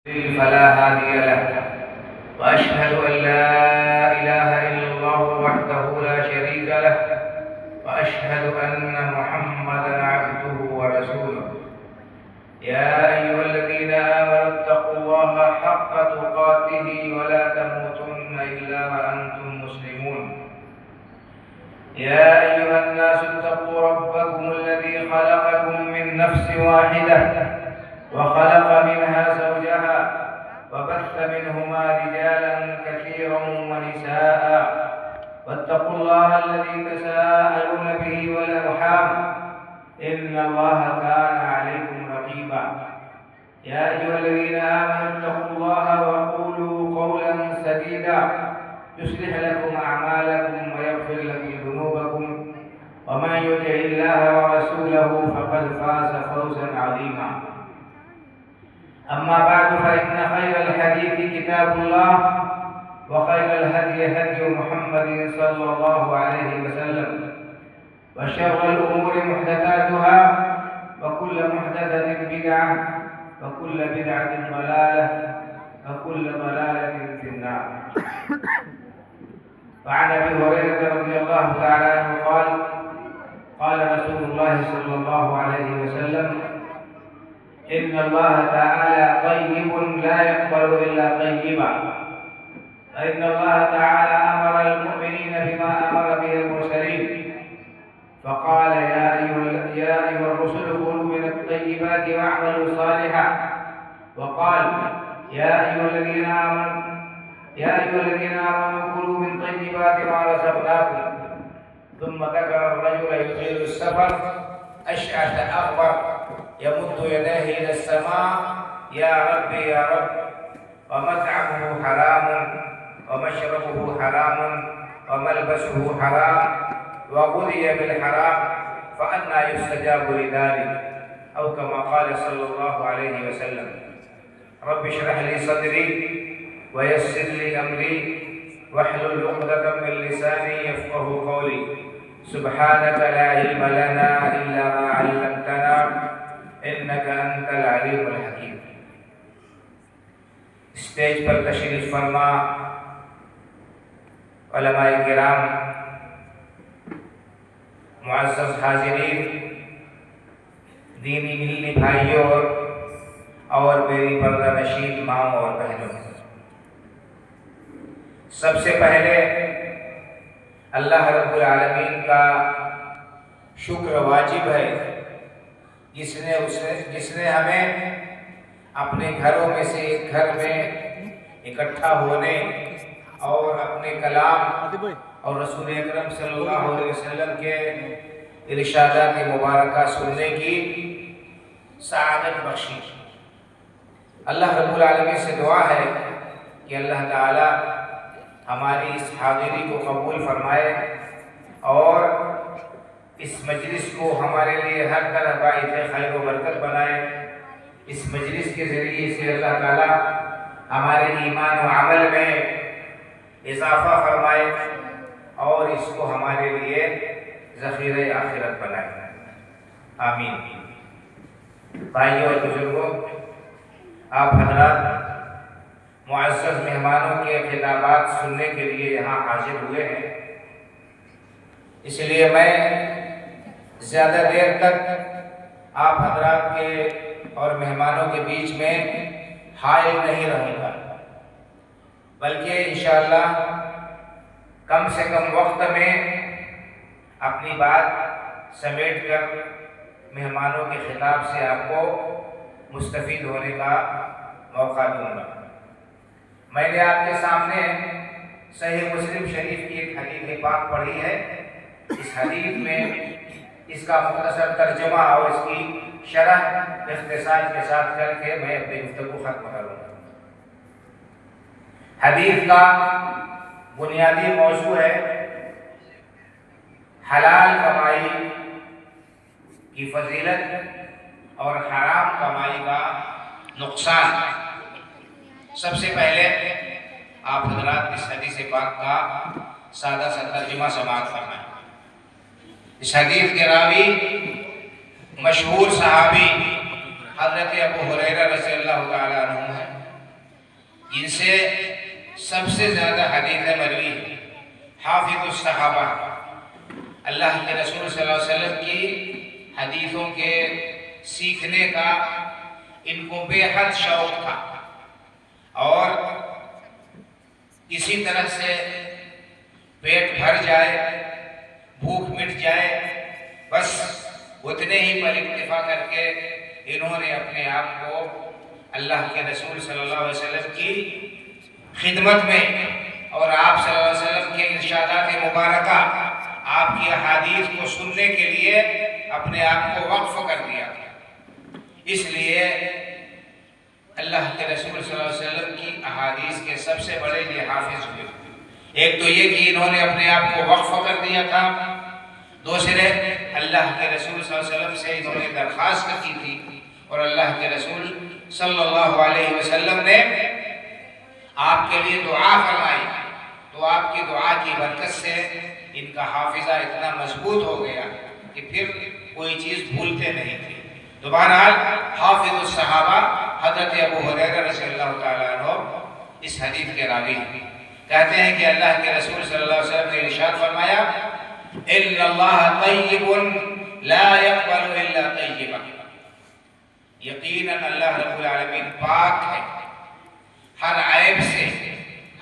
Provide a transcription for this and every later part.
فلا هادي له وأشهد أن لا إله إلا الله وحده لا شريك له وأشهد أن محمدا عبده ورسوله. يا أيها الذين آمنوا اتقوا الله حق تقاته ولا تموتن إلا وأنتم مسلمون. يا أيها الناس اتقوا ربكم الذي خلقكم من نفس واحدة وخلق منها زوجها وبث منهما رجالا كثيرا ونساء واتقوا الله الذي تساءلون به والأرحام إن الله كان عليكم رقيبا. يا أيها الذين آمنوا اتقوا الله وقولوا قولا سديدا يصلح لكم أعمالكم ويغفر لكم ذنوبكم ومن يطع الله ورسوله فقد فاز فوزا عظيما. أما بعد فإن خير الحديث كتاب الله وخير الهدي هدي محمد صلى الله عليه وسلم وشر الأمور محدثاتها وكل محدثة بدعة وكل بدعة ضلالة وكل ضلالة في النار. وعن أبي هريرة رضي الله تعالى عنه قال قال رسول الله صلى الله عليه وسلم إن الله تعالى طيب لا يقبل إلا طيبا. فإن الله تعالى أمر المؤمنين بما أمر به المرسلين فقال يا أيها الرسل كلوا من الطيبات واعملوا صالحا. وقال يا أيها الذين آمنوا كلوا من طيبات ما رزقناكم. ثم ذكر الرجل يطيل السفر أشعث أغبر يمد يديه إلى السماء يا رب يا رب ومطعمه حرام ومشربه حرام وملبسه حرام وغذي بالحرام فأنى يستجاب لذلك أو كما قال صلى الله عليه وسلم. رب اشرح لي صدري ويسر لي أمري واحلل عقدة من لساني يفقه قولي. سبحانك لا علم لنا إلا ما علمتنا إنك أنت العليم الحكيم. اسٹیج پر تشریف فرما علماء کرام، معزز حاضرین، دینی ملی بھائیوں اور میری پردہ نشین ماں اور بہنوں، سب سے پہلے اللہ رب العالمین کا شکر واجب ہے جس نے ہمیں اپنے گھروں میں سے ایک گھر میں اکٹھا ہونے اور اپنے کلام اور رسول اکرم صلی اللہ علیہ وسلم کے ارشادات مبارکہ سننے کی سعادت بخشی. اللہ رب العالمین سے دعا ہے کہ اللہ تعالی ہماری اس حاضری کو قبول فرمائے اور اس مجلس کو ہمارے لیے ہر طرح باعث خیر و برکت بنائے. اس مجلس کے ذریعے سے اللہ تعالی ہمارے ایمان و عمل میں اضافہ فرمائے اور اس کو ہمارے لیے ذخیرہ آخرت بنائے. آمین. بھائیوں اور بزرگوں، آپ حضرات معزز مہمانوں کے خطابات سننے کے لیے یہاں حاضر ہوئے ہیں، اس لیے میں زیادہ دیر تک آپ حضرات کے اور مہمانوں کے بیچ میں حائل نہیں رہوں گا، بلکہ انشاءاللہ کم سے کم وقت میں اپنی بات سمیٹ کر مہمانوں کے خطاب سے آپ کو مستفید ہونے کا موقع دوں گا. میں نے آپ کے سامنے صحیح مسلم شریف کی ایک حدیث پاک پڑھی ہے. اس حدیث میں اس کا مختصر ترجمہ اور اس کی شرح اختصار کے ساتھ کر کے میں اپنی گفتگو ختم کروں گا. حدیث کا بنیادی موضوع ہے حلال کمائی کی فضیلت اور حرام کمائی کا نقصان. سب سے پہلے آپ حضرات اس حدیث پاک کا سادہ سا ترجمہ سماعت فرمائیں. اس حدیث کے راوی مشہور صحابی حضرت ابو ہریرہ رضی اللہ تعالیٰ عنہ ہیں. سے سب سے زیادہ حدیث مروی ہے، حافظ الصحابہ، اللہ کے رسول صلی اللہ علیہ وسلم کی حدیثوں کے سیکھنے کا ان کو بے حد شوق تھا، اور کسی طرح سے پیٹ بھر جائے، بھوک مٹ جائے، بس اتنے ہی پر اکتفا کر کے انہوں نے اپنے آپ کو اللہ کے رسول صلی اللہ علیہ وسلم کی خدمت میں اور آپ صلی اللہ علیہ وسلم کے ارشادات مبارکہ، آپ کی احادیث کو سننے کے لیے اپنے آپ کو وقف کر دیا تھا۔ اس لیے اللہ کے رسول صلی اللہ علیہ وسلم کی احادیث کے سب سے بڑے یہ حافظ ہوئے۔ ایک تو یہ کہ انہوں نے اپنے آپ کو وقف کر دیا تھا، دوسرے اللہ کے رسول صلی اللہ علیہ وسلم سے انہوں نے درخواست کی تھی، اور اللہ کے رسول صلی اللہ علیہ وسلم نے آپ کے لیے دعا فرمائی، تو آپ کی دعا کی برکت سے ان کا حافظہ اتنا مضبوط ہو گیا کہ پھر کوئی چیز بھولتے نہیں تھے۔ تو بہرحال حافظ الصحابہ حضرت ابو ہریرہ رضی اللہ تعالیٰ عنہ اس حدیث کے راوی کہتے ہیں کہ اللہ کے رسول صلی اللہ علیہ وسلم نے ارشاد فرمایا، ان اللہ طیب لا يقبل الا طیبا، یقیناً اللہ رب العالمین پاک ہے، ہر عیب سے،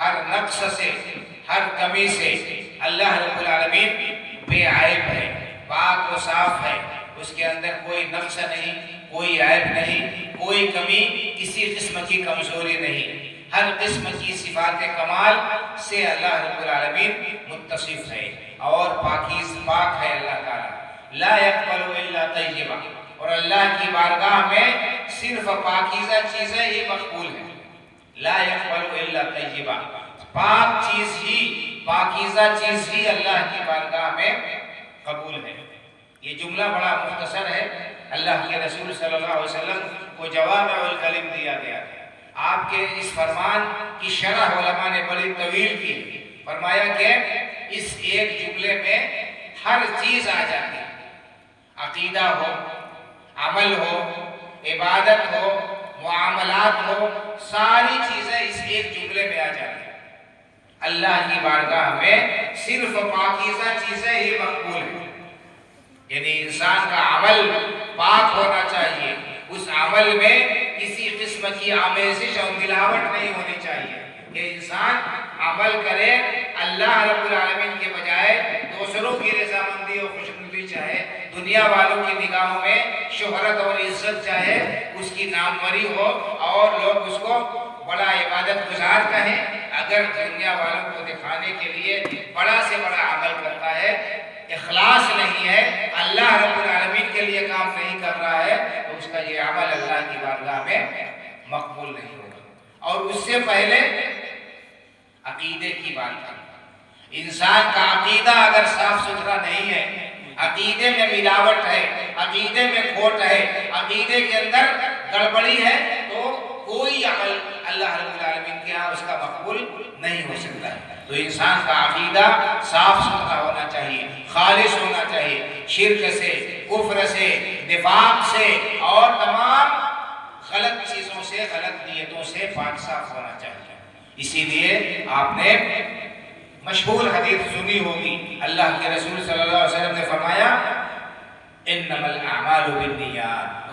ہر نقص سے، ہر کمی سے اللہ رب العالمین بے عیب ہے، پاک و صاف ہے، اس کے اندر کوئی نقص نہیں، کوئی عیب نہیں، کوئی کمی، کسی قسم کی کمزوری نہیں، ہر قسم کی صفات کمال سے اللہ رب العالمین متصف ہے، اور پاک ہے اللہ تعالیٰ۔ لا يقبل الا طیبا، اور اللہ کی بارگاہ میں صرف پاکیزہ چیزیں ہی مقبول ہیں۔ لا يقبل الا طیبا، پاک چیز ہی، پاکیزہ چیز ہی اللہ کی بارگاہ میں قبول ہے۔ یہ جملہ بڑا مختصر ہے، اللہ کے رسول صلی اللہ علیہ وسلم کو جوامع الکلم دیا گیا ہے۔ آپ کے اس فرمان کی شرح علماء نے بڑی طویل کی، فرمایا کہ اس ایک جملے میں ہر چیز آ جاتی ہے، عقیدہ ہو، عمل ہو، عبادت ہو، معاملات ہو، ساری چیزیں اس ایک جملے میں آ جاتی ہیں۔ اللہ کی بارگاہ میں صرف پاکیزہ چیزیں ہی مقبول ہیں، یعنی انسان کا عمل پاک ہونا چاہیے، اس عمل میں کسی قسم کی آمیزش اور ملاوٹ نہیں ہونی چاہیے، کہ انسان عمل کرے اللہ رب العالمین کے بجائے دوسروں کی رضامندی اور خوشنودی چاہے، دنیا والوں کی نگاہوں میں شہرت اور عزت چاہے، اس کی ناموری ہو اور لوگ اس کو بڑا عبادت گزار کہیں، اگر دنیا والوں کو دکھانے کے لیے بڑا سے بڑا عمل کرتا ہے، اخلاص نہیں ہے، اللہ رب العالمین کے لیے کام نہیں کر رہا ہے، تو اس کا یہ عمل اللہ کی بارگاہ میں مقبول نہیں ہوگا۔ اور اس سے پہلے عقیدے کی بات کریں، انسان کا عقیدہ اگر صاف ستھرا نہیں ہے، عقیدے میں ملاوٹ ہے، عقیدے میں کھوٹ ہے، عقیدے کے اندر گڑبڑی ہے، تو کوئی عمل اللہ رب العالمین کے ہاں اس کا مقبول نہیں ہو سکتا ہے۔ تو انسان کا عقیدہ صاف ستھرا ہونا چاہیے، خالص ہونا چاہیے، شرک سے، کفر سے، نفاق سے اور تمام غلط چیزوں سے، غلط نیتوں سے پاک صاف ہونا چاہیے۔ اسی لیے آپ نے مشہور حدیث سنی ہوگی، اللہ کے رسول صلی اللہ علیہ وسلم نے فرمایا، انما الاعمال بالنیات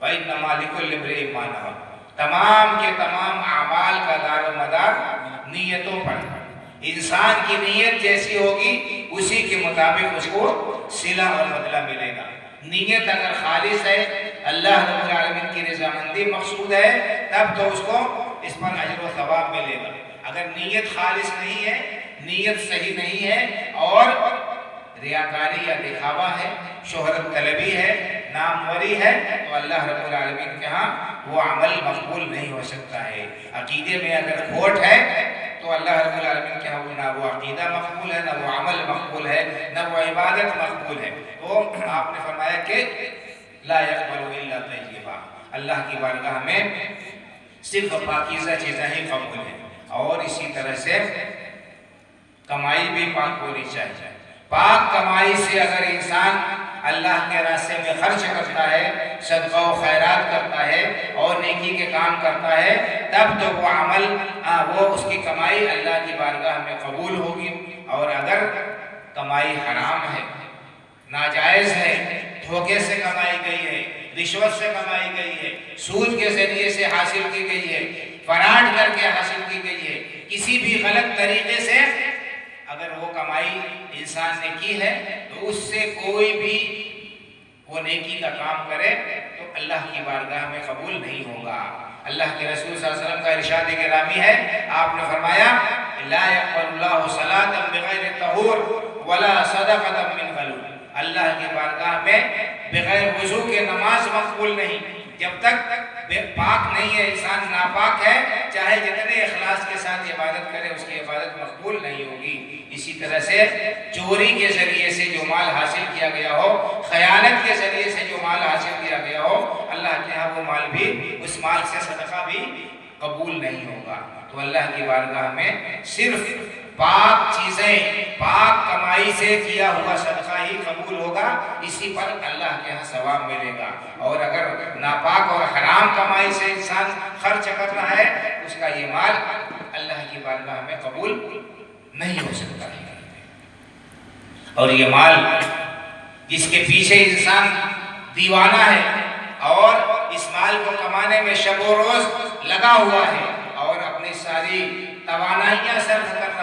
وانما لکل امرئ ما نوى، تمام کے تمام اعمال کا دار و مدار نیتوں پر، انسان کی نیت جیسی ہوگی اسی کے مطابق اس کو صلہ اور بدلہ ملے گا۔ نیت اگر خالص ہے، اللہ رب العالمین کی رضامندی مقصود ہے، تب تو اس کو اس پر اجر و ثواب ملے گا۔ اگر نیت خالص نہیں ہے، نیت صحیح نہیں ہے، اور ریاکاری یا دکھاوا ہے، شہرت طلبی ہے، ناموری ہے، تو اللہ رب العالمین کے ہاں وہ عمل مقبول نہیں ہو سکتا ہے۔ عقیدے میں اگر کھوٹ ہے تو اللہ رب العالمین کے ہاں نہ وہ عقیدہ مقبول ہے، نہ وہ عمل مقبول ہے، نہ وہ عبادت مقبول ہے۔ تو آپ نے فرمایا کہ لا يقبل الا طیبا، اللہ کی بارگاہ میں صرف پاکیزہ چیزیں ہی قبول ہیں۔ اور اسی طرح سے کمائی بھی پاک ہونی چاہیے۔ پاک کمائی سے اگر انسان اللہ کے راستے میں خرچ کرتا ہے، صدقہ و خیرات کرتا ہے اور نیکی کے کام کرتا ہے، تب تو وہ عمل وہ اس کی کمائی اللہ کی بارگاہ میں قبول ہوگی. اور اگر کمائی حرام ہے، ناجائز ہے، دھوکے سے کمائی گئی ہے، رشوت سے کمائی گئی ہے، سود کے ذریعے سے حاصل کی گئی ہے، فراڈ کر کے حاصل کی گئی ہے، کسی بھی غلط طریقے سے اگر وہ کمائی انسان نے کی ہے تو اس سے کوئی بھی وہ نیکی کا کام کرے تو اللہ کی بارگاہ میں قبول نہیں ہوگا. اللہ کے رسول صلی اللہ علیہ وسلم کا ارشاد گرامی ہے، آپ نے فرمایا لا يقبل اللہ صلاة بغیر طہور ولا صدقة من غلول. اللہ کی بارگاہ میں بغیر وضو کے نماز مقبول نہیں. جب تک پاک نہیں ہے، انسان ناپاک ہے، چاہے جتنے اخلاص کے ساتھ عبادت کرے اس کی عبادت مقبول نہیں ہوگی. اسی طرح سے چوری کے ذریعے سے جو مال حاصل کیا گیا ہو، خیانت کے ذریعے سے جو مال حاصل کیا گیا ہو، اللہ کے ہاں وہ مال بھی، اس مال سے صدقہ بھی قبول نہیں ہوگا. تو اللہ کی بارگاہ میں صرف پاک چیزیں، پاک کمائی سے کیا ہوا صدقہ ہی قبول ہوگا. اسی پر اللہ کے ہاں ثواب ملے گا. اور اگر ناپاک اور حرام کمائی سے انسان خرچ کر رہا ہے، اس کا یہ مال اللہ کی بارگاہ میں قبول نہیں ہو سکتا ہے. اور یہ مال جس کے پیچھے انسان دیوانہ ہے اور اس مال کو کمانے میں شب و روز لگا ہوا ہے اور اپنی ساری توانائیاں صرف کر رہا ہے،